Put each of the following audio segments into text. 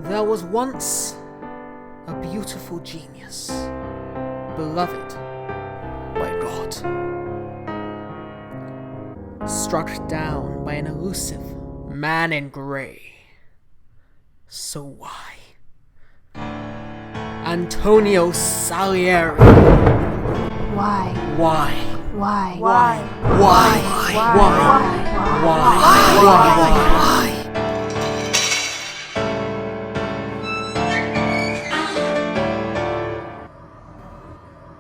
There was once a beautiful genius, beloved by God, struck down by an elusive man in grey. So why? Antonio Salieri. Why? Why? Why? Why? Why? Why?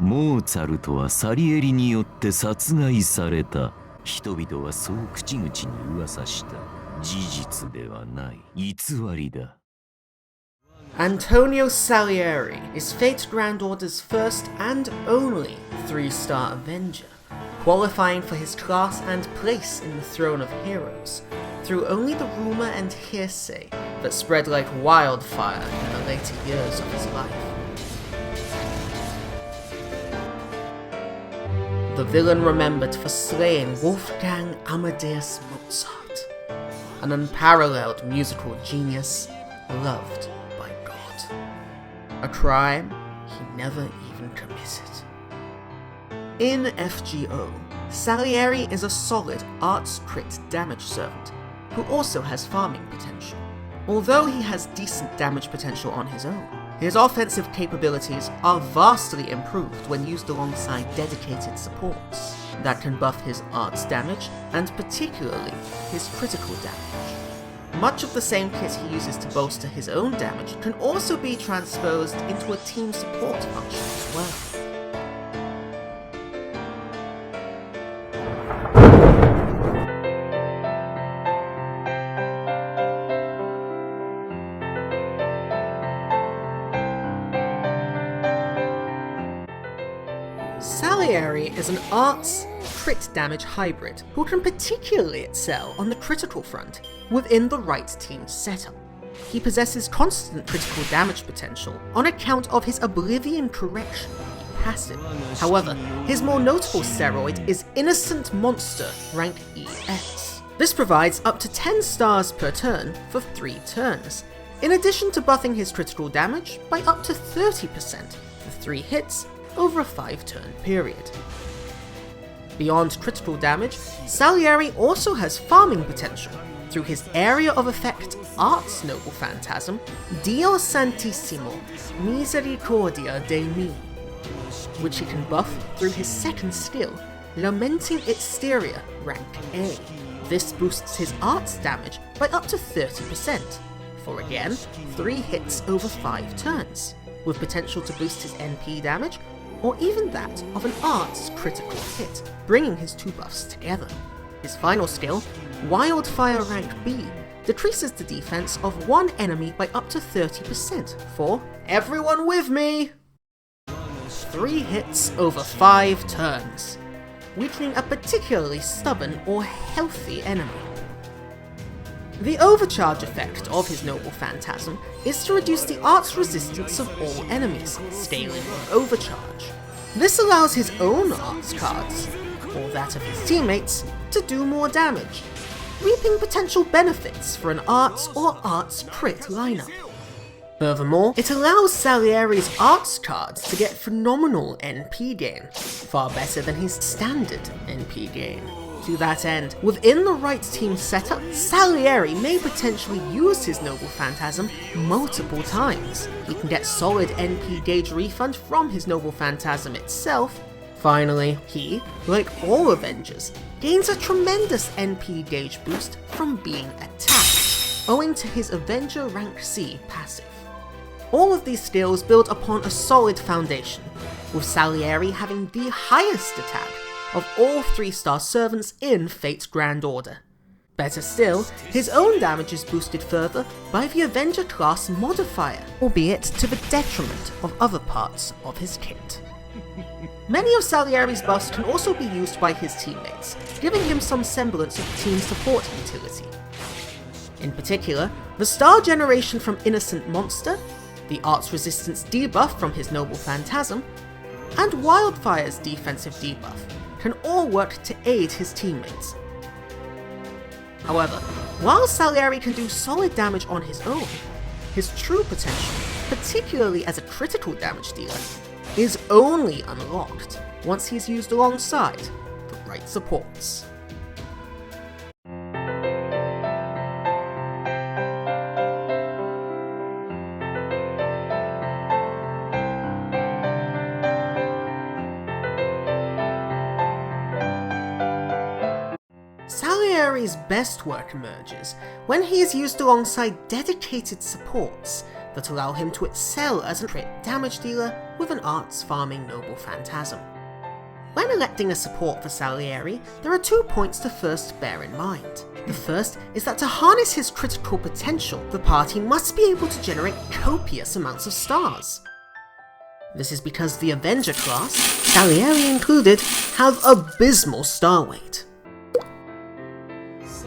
モーツァルトはサリエリによって殺害された。人々はそう口々に噂した。事実ではない。偽りだ。Antonio Salieri is Fate's Grand Order's first and only 3-star Avenger, qualifying for his class and place in the Throne of Heroes through only the rumour and hearsay that spread like wildfire in the later years of his life. The villain remembered for slaying Wolfgang Amadeus Mozart, an unparalleled musical genius loved by God. A crime he never even committed. In FGO, Salieri is a solid arts crit damage servant who also has farming potential. Although he has decent damage potential on his own, his offensive capabilities are vastly improved when used alongside dedicated supports that can buff his arts damage and particularly his critical damage. Much of the same kit he uses to bolster his own damage can also be transposed into a team support function as well. Salieri is an arts crit damage hybrid who can particularly excel on the critical front within the right team setup. He possesses constant critical damage potential on account of his Oblivion Correction passive. However, his more notable steroid is Innocent Monster rank EX. This provides up to 10 stars per turn for 3 turns, in addition to buffing his critical damage by up to 30% for 3 hits over a 5-turn period. Beyond critical damage, Salieri also has farming potential through his area of effect Arts Noble Phantasm, Dio Santissimo Misericordia de mi, which he can buff through his second skill, Lamenting Exterior rank A. This boosts his arts damage by up to 30%, for again 3 hits over 5 turns, with potential to boost his NP damage or even that of an arts critical hit, bringing his 2 buffs together. His final skill, Wildfire rank B, decreases the defense of one enemy by up to 30% for, everyone with me, 3 hits over 5 turns, weakening a particularly stubborn or healthy enemy. The overcharge effect of his Noble Phantasm is to reduce the arts resistance of all enemies, scaling with overcharge. This allows his own arts cards, or that of his teammates, to do more damage, reaping potential benefits for an arts or arts crit lineup. Furthermore, it allows Salieri's arts cards to get phenomenal NP gain, far better than his standard NP gain. To that end, within the right team setup, Salieri may potentially use his Noble Phantasm multiple times. He can get solid NP gauge refund from his Noble Phantasm itself. Finally, he, like all Avengers, gains a tremendous NP gauge boost from being attacked, owing to his Avenger rank C passive. All of these skills build upon a solid foundation, with Salieri having the highest attack of all 3-star servants in Fate's Grand Order. Better still, his own damage is boosted further by the Avenger class modifier, albeit to the detriment of other parts of his kit. Many of Salieri's buffs can also be used by his teammates, giving him some semblance of team support utility. In particular, the star generation from Innocent Monster, the arts resistance debuff from his Noble Phantasm, and Wildfire's defensive debuff can all work to aid his teammates. However, while Salieri can do solid damage on his own, his true potential, particularly as a critical damage dealer, is only unlocked once he's used alongside the right supports. Salieri's best work emerges when he is used alongside dedicated supports that allow him to excel as a crit damage dealer with an arts farming noble phantasm. When electing a support for Salieri, there are 2 points to first bear in mind. The first is that to harness his critical potential, the party must be able to generate copious amounts of stars. This is because the Avenger class, Salieri included, have abysmal star weight.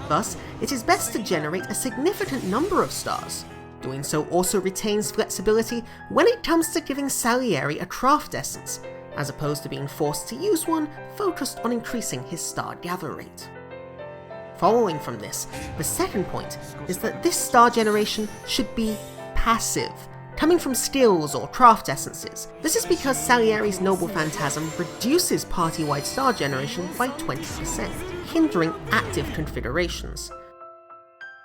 Thus, it is best to generate a significant number of stars. Doing so also retains flexibility when it comes to giving Salieri a craft essence, as opposed to being forced to use one focused on increasing his star gather rate. Following from this, the second point is that this star generation should be passive, coming from skills or craft essences. This is because Salieri's Noble Phantasm reduces party-wide star generation by 20%, hindering active configurations.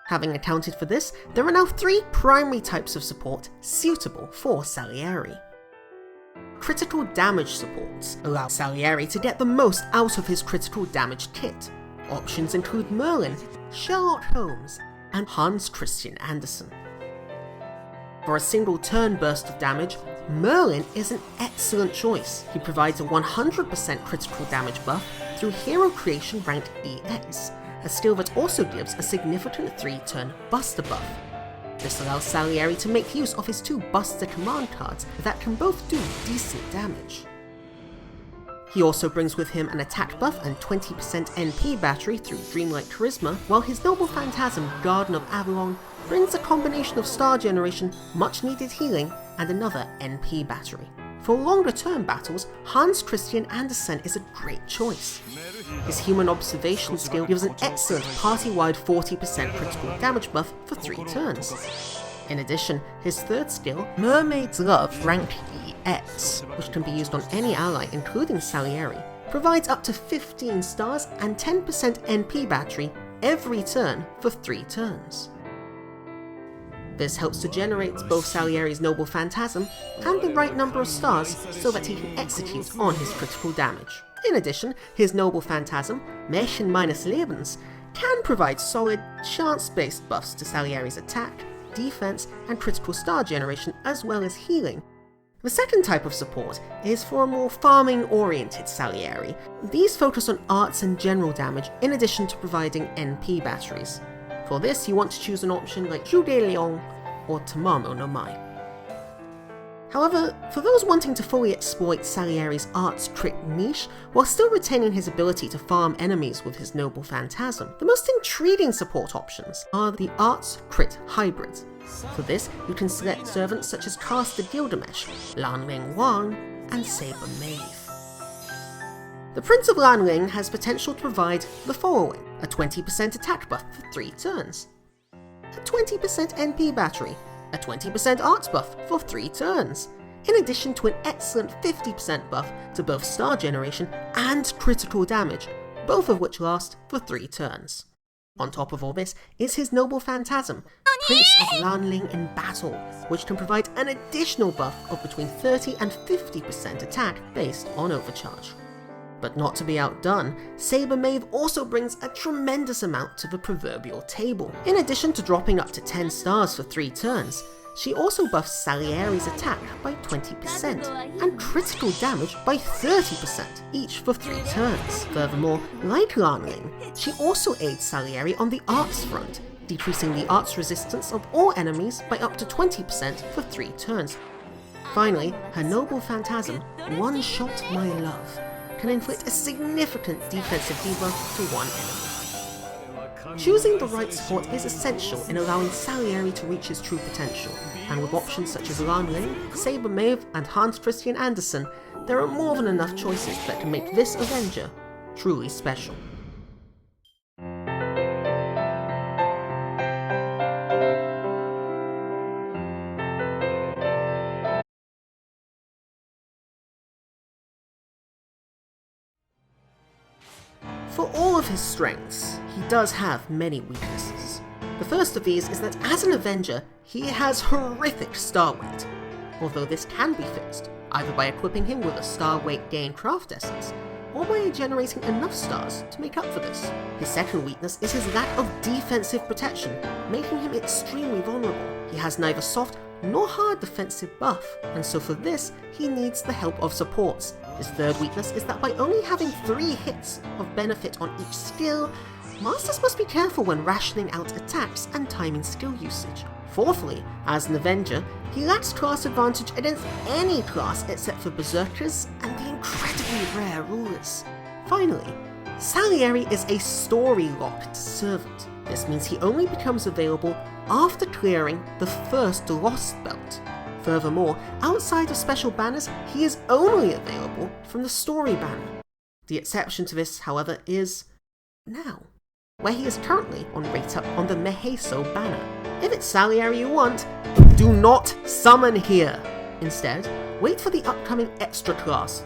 Having accounted for this, there are now 3 primary types of support suitable for Salieri. Critical damage supports allow Salieri to get the most out of his critical damage kit. Options include Merlin, Sherlock Holmes, and Hans Christian Andersen. For a single turn burst of damage, Merlin is an excellent choice. He provides a 100% critical damage buff through Hero Creation ranked EX, a skill that also gives a significant 3-turn Buster buff. This allows Salieri to make use of his 2 Buster command cards that can both do decent damage. He also brings with him an attack buff and 20% NP battery through Dreamlike Charisma, while his Noble Phantasm Garden of Avalon brings a combination of star generation, much needed healing, and another NP battery. For longer term battles, Hans Christian Andersen is a great choice. His Human Observation skill gives an excellent party-wide 40% critical damage buff for 3 turns. In addition, his third skill, Mermaid's Love ranked EX, which can be used on any ally including Salieri, provides up to 15 stars and 10% NP battery every turn for 3 turns. This helps to generate both Salieri's Noble Phantasm and the right number of stars so that he can execute on his critical damage. In addition, his Noble Phantasm, Märchen meines Lebens, can provide solid, chance-based buffs to Salieri's attack, defense, and critical star generation, as well as healing. The second type of support is for a more farming-oriented Salieri. These focus on arts and general damage in addition to providing NP batteries. For this, you want to choose an option like Zhu De Liang or Tamamo no Mai. However, for those wanting to fully exploit Salieri's arts crit niche while still retaining his ability to farm enemies with his Noble Phantasm, the most intriguing support options are the arts crit hybrids. For this, you can select servants such as Caster Gilgamesh, Lanling Wang, and Saber Maeve. The Prince of Lanling has potential to provide the following: a 20% attack buff for 3 turns, a 20% NP battery, a 20% arts buff for 3 turns, in addition to an excellent 50% buff to both star generation and critical damage, both of which last for 3 turns. On top of all this is his Noble Phantasm, Prince of Lanling in Battle, which can provide an additional buff of between 30 and 50% attack based on overcharge. But not to be outdone, Saber Maeve also brings a tremendous amount to the proverbial table. In addition to dropping up to 10 stars for 3 turns, she also buffs Salieri's attack by 20% and critical damage by 30%, each for 3 turns. Furthermore, like Lanling, she also aids Salieri on the arts front, decreasing the arts resistance of all enemies by up to 20% for 3 turns. Finally, her Noble Phantasm, One Shot My Love, can inflict a significant defensive debuff to one enemy. Choosing the right support is essential in allowing Salieri to reach his true potential, and with options such as Lanling, Saber Maeve, and Hans Christian Andersen, there are more than enough choices that can make this Avenger truly special. For all of his strengths, he does have many weaknesses. The first of these is that as an Avenger, he has horrific star weight, although this can be fixed, either by equipping him with a star weight gain craft essence, or by generating enough stars to make up for this. His second weakness is his lack of defensive protection, making him extremely vulnerable. He has neither soft nor hard defensive buff, and so for this, he needs the help of supports. His third weakness is that by only having 3 hits of benefit on each skill, Masters must be careful when rationing out attacks and timing skill usage. Fourthly, as an Avenger, he lacks class advantage against any class except for Berserkers and the incredibly rare Rulers. Finally, Salieri is a story-locked servant. This means he only becomes available after clearing the first Lost Belt. Furthermore, outside of special banners, he is only available from the story banner. The exception to this, however, is now, where he is currently on rate up on the Meheso banner. If it's Salieri you want, do not summon here! Instead, wait for the upcoming Extra class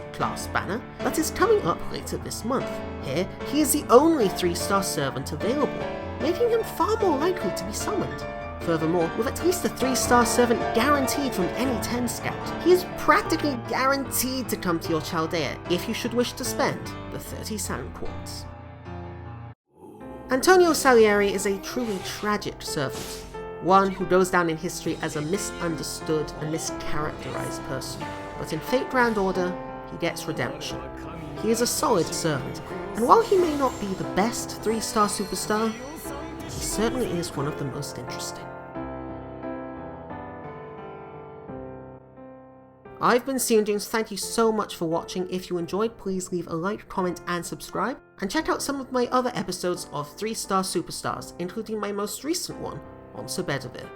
banner that is coming up later this month. Here, he is the only 3-star servant available, making him far more likely to be summoned. Furthermore, with at least a 3-star servant guaranteed from any 10 scout, he is practically guaranteed to come to your Chaldea if you should wish to spend the 30 sand quartz. Antonio Salieri is a truly tragic servant, one who goes down in history as a misunderstood and mischaracterized person, but in Fate Grand Order, he gets redemption. He is a solid servant, and while he may not be the best 3-star superstar, he certainly is one of the most interesting. I've been Seondunes, thank you so much for watching. If you enjoyed, please leave a like, comment and subscribe, and check out some of my other episodes of 3-star superstars, including my most recent one on Sobedovir.